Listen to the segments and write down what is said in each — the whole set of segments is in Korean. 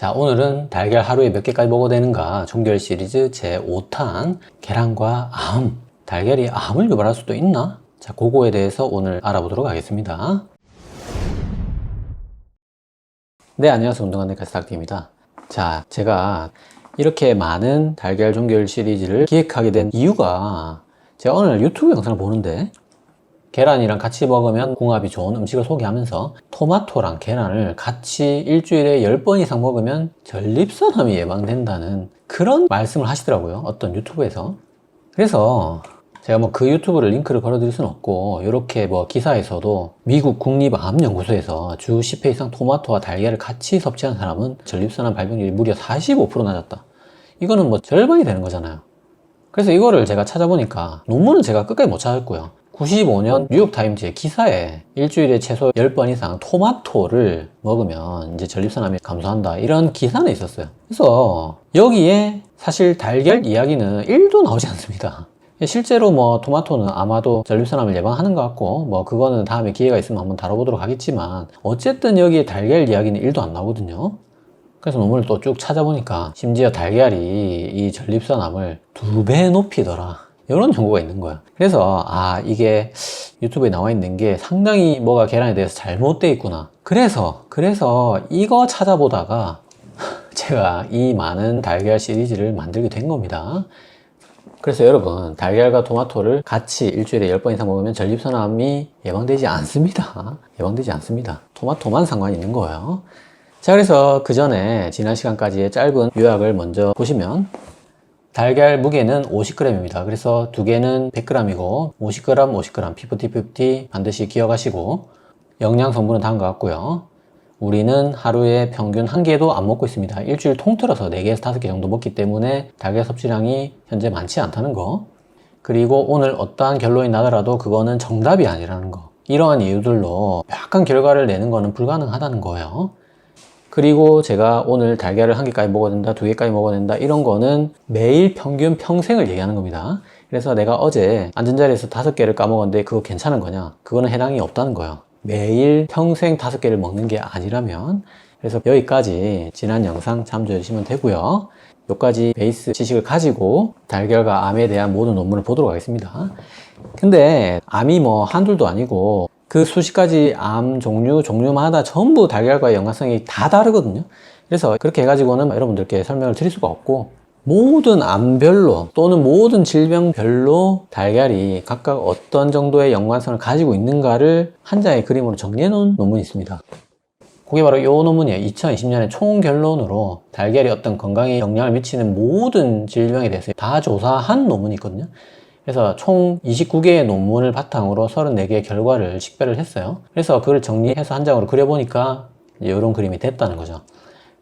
자, 오늘은 달걀 하루에 몇 개까지 먹어도 되는가 종결 시리즈 제5탄 계란과 암. 달걀이 암을 유발할 수도 있나? 자, 그거에 대해서 오늘 알아보도록 하겠습니다. 네, 안녕하세요. 운동한 데까지 닥터입니다. 자, 제가 이렇게 많은 달걀 종결 시리즈를 기획하게 된 이유가, 제가 오늘 유튜브 영상을 보는데 계란이랑 같이 먹으면 궁합이 좋은 음식을 소개하면서 토마토랑 계란을 같이 일주일에 10번 이상 먹으면 전립선암이 예방된다는 그런 말씀을 하시더라고요, 어떤 유튜브에서. 그래서 제가 뭐 그 유튜브를 링크를 걸어 드릴 수는 없고, 이렇게 뭐 기사에서도 미국 국립암연구소에서 주 10회 이상 토마토와 달걀을 같이 섭취한 사람은 전립선암 발병률이 무려 45% 낮았다, 이거는 뭐 절반이 되는 거잖아요. 그래서 이거를 제가 찾아보니까 논문은 제가 끝까지 못 찾았고요, 95년 뉴욕타임즈의 기사에 일주일에 최소 10번 이상 토마토를 먹으면 이제 전립선암이 감소한다, 이런 기사는 있었어요. 그래서 여기에 사실 달걀 이야기는 1도 나오지 않습니다. 실제로 뭐 토마토는 아마도 전립선암을 예방하는 것 같고, 뭐 그거는 다음에 기회가 있으면 한번 다뤄보도록 하겠지만, 어쨌든 여기에 달걀 이야기는 1도 안 나오거든요. 그래서 논문을 또 쭉 찾아보니까 심지어 달걀이 이 전립선암을 2배 높이더라, 이런 연구가 있는 거야. 그래서 이게 유튜브에 나와 있는 게 상당히 뭐가 계란에 대해서 잘못되어 있구나. 그래서 이거 찾아보다가 제가 이 많은 달걀 시리즈를 만들게 된 겁니다. 그래서 여러분, 달걀과 토마토를 같이 일주일에 10번 이상 먹으면 전립선암이 예방되지 않습니다. 예방되지 않습니다. 토마토만 상관이 있는 거예요. 자, 그래서 그 전에 지난 시간까지의 짧은 요약을 먼저 보시면, 달걀 무게는 50g입니다. 그래서 두 개는 100g이고 50g, 50g, 50-50 반드시 기억하시고, 영양 성분은 다음과 같고요. 우리는 하루에 평균 1개도 안 먹고 있습니다. 일주일 통틀어서 4개에서 5개 정도 먹기 때문에 달걀 섭취량이 현재 많지 않다는 거. 그리고 오늘 어떠한 결론이 나더라도 그거는 정답이 아니라는 거. 이러한 이유들로 약간 결과를 내는 거는 불가능하다는 거예요. 그리고 제가 오늘 달걀을 1개까지 먹어야 된다, 2개까지 먹어야 된다, 이런 거는 매일 평균 평생을 얘기하는 겁니다. 그래서 내가 어제 앉은 자리에서 5개를 까먹었는데 그거 괜찮은 거냐? 그거는 해당이 없다는 거예요. 매일 평생 5개를 먹는 게 아니라면. 그래서 여기까지 지난 영상 참조해 주시면 되고요. 여기까지 베이스 지식을 가지고 달걀과 암에 대한 모든 논문을 보도록 하겠습니다. 근데 암이 뭐 한둘도 아니고 그 수십 가지 암 종류마다 전부 달걀과의 연관성이 다 다르거든요. 그래서 그렇게 해가지고는 여러분들께 설명을 드릴 수가 없고, 모든 암별로 또는 모든 질병별로 달걀이 각각 어떤 정도의 연관성을 가지고 있는가를 한 장의 그림으로 정리해 놓은 논문이 있습니다. 그게 바로 이 논문이에요. 2020년에 총 결론으로 달걀이 어떤 건강에 영향을 미치는 모든 질병에 대해서 다 조사한 논문이 있거든요. 그래서 총 29개의 논문을 바탕으로 34개의 결과를 식별을 했어요. 그래서 그걸 정리해서 한 장으로 그려보니까 이런 그림이 됐다는 거죠.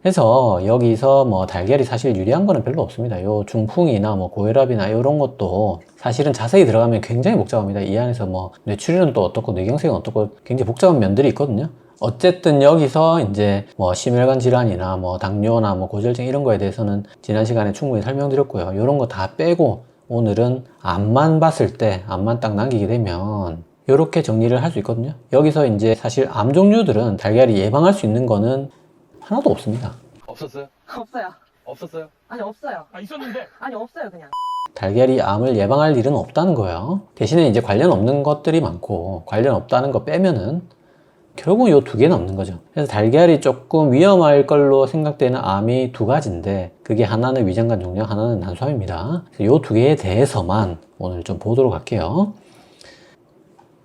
그래서 여기서 뭐 달걀이 사실 유리한 거는 별로 없습니다. 요 중풍이나 뭐 고혈압이나 이런 것도 사실은 자세히 들어가면 굉장히 복잡합니다. 이 안에서 뭐 뇌출혈은 또 어떻고 뇌경색은 어떻고 굉장히 복잡한 면들이 있거든요. 어쨌든 여기서 이제 뭐 심혈관 질환이나 뭐 당뇨나 뭐 고지혈증 이런 거에 대해서는 지난 시간에 충분히 설명드렸고요. 이런 거 다 빼고 오늘은 암만 봤을 때, 암만 딱 남기게 되면 이렇게 정리를 할 수 있거든요. 여기서 이제 사실 암 종류들은 달걀이 예방할 수 있는 거는 하나도 없습니다. 없었어요? 없어요. 없었어요? 아니 없어요. 있었는데. 아니 없어요 그냥. 달걀이 암을 예방할 일은 없다는 거예요. 대신에 이제 관련 없는 것들이 많고, 관련 없다는 거 빼면은 결국은 요 2개 남는 거죠. 그래서 달걀이 조금 위험할 걸로 생각되는 암이 2가지인데, 그게 하나는 위장관 종양, 하나는 난소암입니다. 요 2개에 대해서만 오늘 좀 보도록 할게요.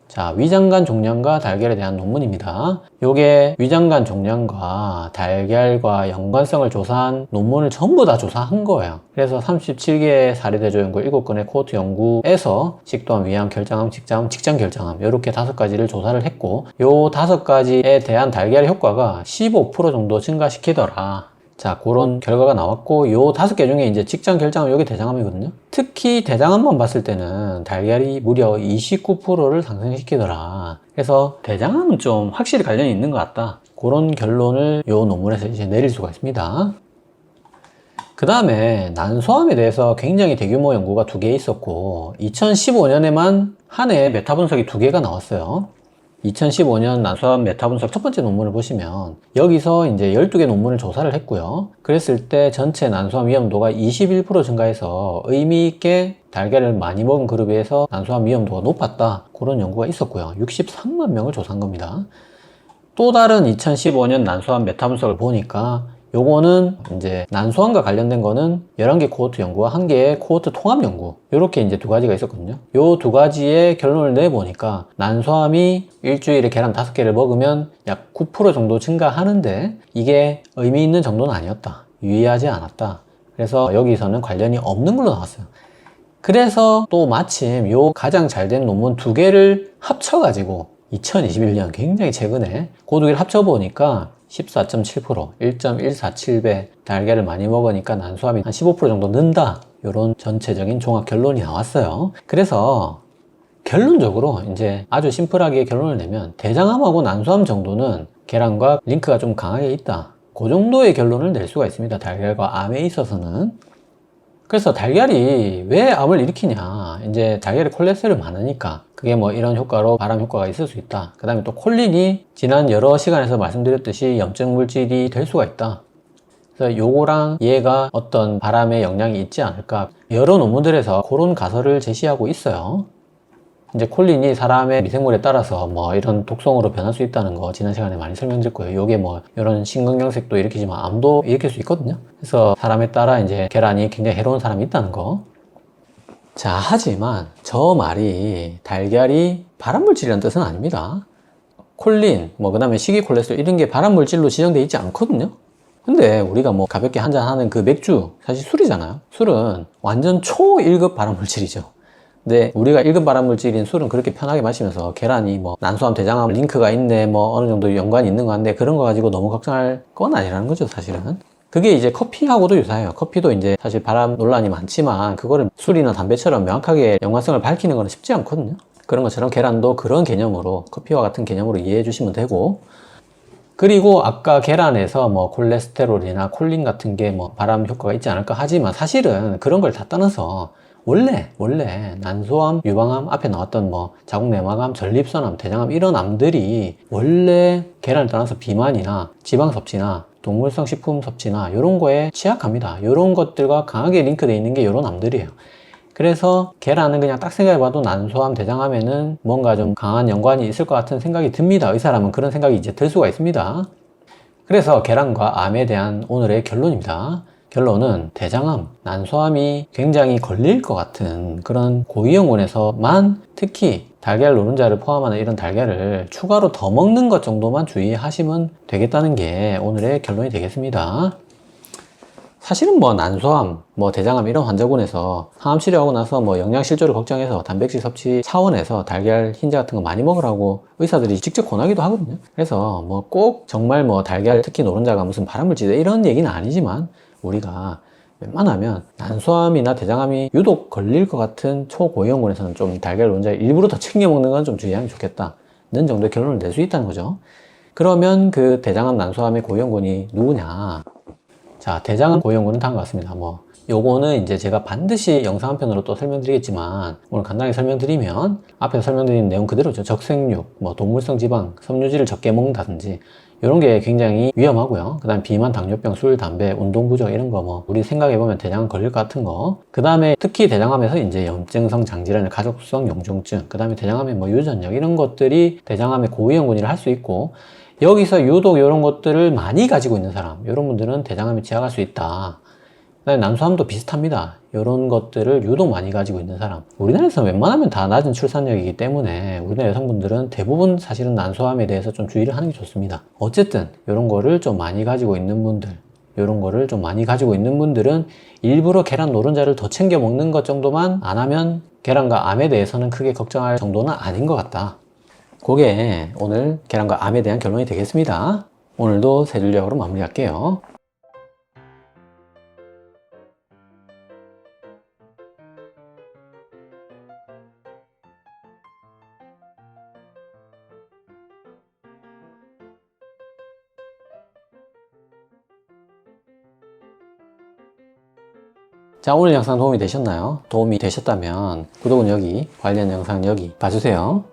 자, 위장관 종양과 달걀에 대한 논문입니다. 요게 위장관 종양과 달걀과 연관성을 조사한 논문을 전부 다 조사한 거예요. 그래서 37개의 사례대조 연구 7건의 코호트 연구에서 식도암, 위암, 결장암, 직장 결장암 이렇게 5가지를 조사를 했고, 요 5가지에 대한 달걀의 효과가 15% 정도 증가시키더라. 자, 그런 결과가 나왔고, 요 5개 중에 이제 직장 결장암, 요게 대장암이거든요. 특히 대장암만 봤을 때는 달걀이 무려 29%를 상승시키더라. 그래서 대장암은 좀 확실히 관련이 있는 것 같다, 그런 결론을 요 논문에서 이제 내릴 수가 있습니다. 그 다음에 난소암에 대해서 굉장히 대규모 연구가 2개 있었고, 2015년에만 한 해에 메타 분석이 2개가 나왔어요. 2015년 난소암 메타 분석 첫 번째 논문을 보시면 여기서 이제 12개 논문을 조사를 했고요. 그랬을 때 전체 난소암 위험도가 21% 증가해서 의미 있게 달걀을 많이 먹은 그룹에 비해서 난소암 위험도가 높았다. 그런 연구가 있었고요. 63만 명을 조사한 겁니다. 또 다른 2015년 난소암 메타 분석을 보니까 요거는 이제 난소암과 관련된 거는 11개 코호트 연구와 1개의 코호트 통합 연구, 요렇게 이제 두 가지가 있었거든요. 요 두 가지의 결론을 내보니까 난소암이 일주일에 계란 5개를 먹으면 약 9% 정도 증가하는데 이게 의미 있는 정도는 아니었다, 유의하지 않았다. 그래서 여기서는 관련이 없는 걸로 나왔어요. 그래서 또 마침 요 가장 잘 된 논문 2개를 합쳐가지고 2021년 굉장히 최근에 그 2개를 합쳐보니까 14.7%, 1.147배 달걀을 많이 먹으니까 난소암이 한 15% 정도 는다. 이런 전체적인 종합 결론이 나왔어요. 그래서 결론적으로 이제 아주 심플하게 결론을 내면 대장암하고 난소암 정도는 계란과 링크가 좀 강하게 있다. 그 정도의 결론을 낼 수가 있습니다. 달걀과 암에 있어서는. 그래서 달걀이 왜 암을 일으키냐, 이제 달걀에 콜레스테롤이 많으니까 그게 뭐 이런 효과로 발암 효과가 있을 수 있다. 그 다음에 또 콜린이 지난 여러 시간에서 말씀드렸듯이 염증 물질이 될 수가 있다. 그래서 요거랑 얘가 어떤 발암에 영향이 있지 않을까, 여러 논문들에서 그런 가설을 제시하고 있어요. 이제 콜린이 사람의 미생물에 따라서 뭐 이런 독성으로 변할 수 있다는 거 지난 시간에 많이 설명드렸고요. 요게 뭐 이런 심근경색도 일으키지만 암도 일으킬 수 있거든요. 그래서 사람에 따라 이제 계란이 굉장히 해로운 사람이 있다는 거. 자, 하지만 저 말이 달걀이 발암물질이라는 뜻은 아닙니다. 콜린, 뭐 그 다음에 식이콜레스테롤 이런 게 발암물질로 지정되어 있지 않거든요. 근데 우리가 뭐 가볍게 한잔 하는 그 맥주, 사실 술이잖아요. 술은 완전 초 1급 발암물질이죠. 근데 우리가 1급 발암물질인 술은 그렇게 편하게 마시면서 계란이 뭐 난소암, 대장암 링크가 있네, 뭐 어느 정도 연관이 있는 거 같네, 그런 거 가지고 너무 걱정할 건 아니라는 거죠, 사실은. 그게 이제 커피하고도 유사해요. 커피도 이제 사실 발암 논란이 많지만 그거를 술이나 담배처럼 명확하게 연관성을 밝히는 건 쉽지 않거든요. 그런 것처럼 계란도 그런 개념으로, 커피와 같은 개념으로 이해해 주시면 되고, 그리고 아까 계란에서 뭐 콜레스테롤이나 콜린 같은 게 뭐 발암 효과가 있지 않을까 하지만 사실은 그런 걸 다 떠나서 원래 난소암, 유방암, 앞에 나왔던 뭐 자궁내막암, 전립선암, 대장암 이런 암들이 원래 계란을 떠나서 비만이나 지방 섭취나 동물성 식품 섭취나 이런 거에 취약합니다. 이런 것들과 강하게 링크되어 있는 게 이런 암들이에요. 그래서 계란은 그냥 딱 생각해봐도 난소암, 대장암에는 뭔가 좀 강한 연관이 있을 것 같은 생각이 듭니다. 이 사람은 그런 생각이 이제 들 수가 있습니다. 그래서 계란과 암에 대한 오늘의 결론입니다. 결론은 대장암, 난소암이 굉장히 걸릴 것 같은 그런 고위험군에서만 특히 달걀 노른자를 포함하는 이런 달걀을 추가로 더 먹는 것 정도만 주의하시면 되겠다는 게 오늘의 결론이 되겠습니다. 사실은 뭐 난소암, 뭐 대장암 이런 환자군에서 항암 치료하고 나서 뭐 영양실조를 걱정해서 단백질 섭취 차원에서 달걀, 흰자 같은 거 많이 먹으라고 의사들이 직접 권하기도 하거든요. 그래서 뭐 꼭 정말 뭐 달걀, 특히 노른자가 무슨 발암물질이다 이런 얘기는 아니지만 우리가 웬만하면 난소암이나 대장암이 유독 걸릴 것 같은 초고위험군에서는 좀 달걀, 노른자 일부러 더 챙겨 먹는 건 좀 주의하면 좋겠다는 정도의 결론을 낼 수 있다는 거죠. 그러면 그 대장암, 난소암의 고위험군이 누구냐? 자, 대장암 고위험군은 다음과 같습니다. 뭐 요거는 이제 제가 반드시 영상 한 편으로 또 설명드리겠지만 오늘 간단하게 설명드리면 앞에서 설명드린 내용 그대로죠. 적색육, 뭐 동물성 지방, 섬유질을 적게 먹는다든지 이런 게 굉장히 위험하고요. 그 다음에 비만, 당뇨병, 술, 담배, 운동 부족 이런 거 뭐 우리 생각해보면 대장암 걸릴 것 같은 거. 그 다음에 특히 대장암에서 이제 염증성 장질환, 가족성 용종증, 그 다음에 대장암의 뭐 유전력 이런 것들이 대장암의 고위험군이라 할 수 있고, 여기서 유독 이런 것들을 많이 가지고 있는 사람, 이런 분들은 대장암에 취약할 수 있다. 그다음에 난소암도 비슷합니다. 이런 것들을 유독 많이 가지고 있는 사람, 우리나라에서는 웬만하면 다 낮은 출산력이기 때문에 우리나라 여성분들은 대부분 사실은 난소암에 대해서 좀 주의를 하는 게 좋습니다. 어쨌든 이런 거를 좀 많이 가지고 있는 분들, 이런 거를 좀 많이 가지고 있는 분들은 일부러 계란 노른자를 더 챙겨 먹는 것 정도만 안 하면 계란과 암에 대해서는 크게 걱정할 정도는 아닌 것 같다. 그게 오늘 계란과 암에 대한 결론이 되겠습니다. 오늘도 세 줄 요약으로 마무리할게요. 자, 오늘 영상 도움이 되셨나요? 도움이 되셨다면 구독은 여기, 관련 영상 여기 봐주세요.